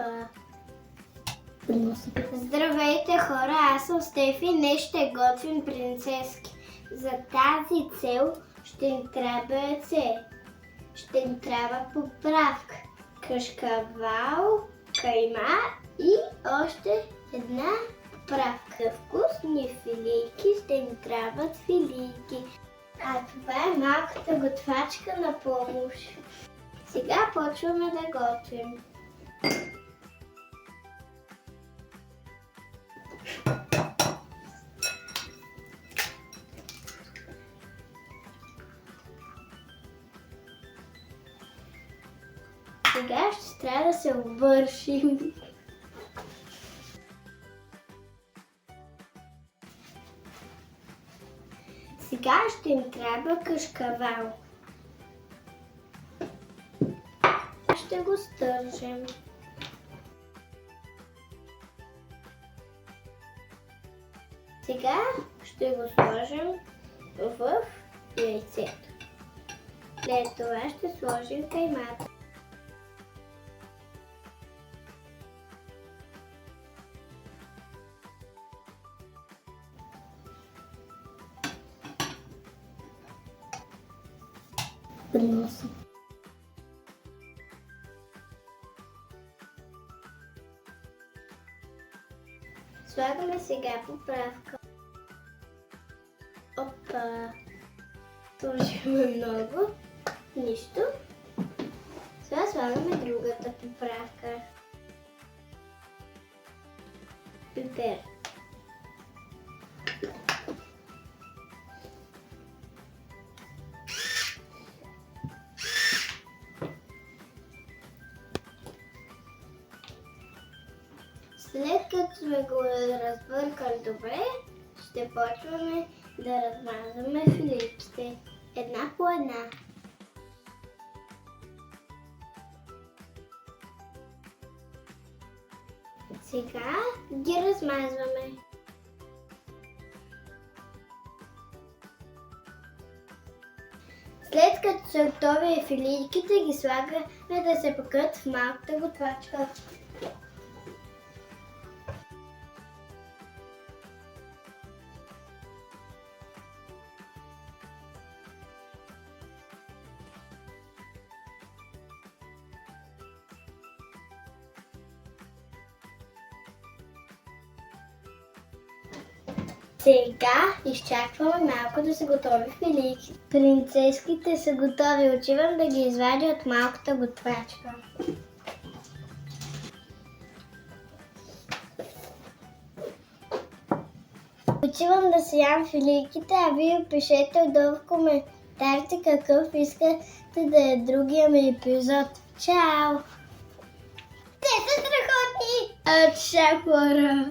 Опа! Здравейте, хора, аз съм Стефи и днес ще готвим принцески. За тази цел ще ни трябва яйце, ще ни трябва поправка, кашкавал, кайма и още една поправка. Вкусни филийки ще ни трябват филийки. А това е малката готвачка на помощ. Сега почваме да готвим. Сега ще трябва да се обвършим. Сега ще им трябва кашкавал. Ще го стържем. Сега ще го сложим в яйцето. След това ще сложим каймата. Приноса. Слагаме сега поправка. Опа! Сложиме много. Нищо. Сега слагаме другата поправка. Пипер. След като сме го разбъркали добре, ще почваме да размазваме филийките една по една. Сега ги размазваме. След като са готови филийките, ги слагаме да се пекат в малката готвачка. Сега изчакваме малко да са готови филийки. Принцеските са готови. Отивам да ги извадя от малката готвачка. Отивам да си ям филийките, а вие пишете отдолу в коментарите какъв искате да е другия ми епизод. Чао! Те са страхотни! Чао, хора!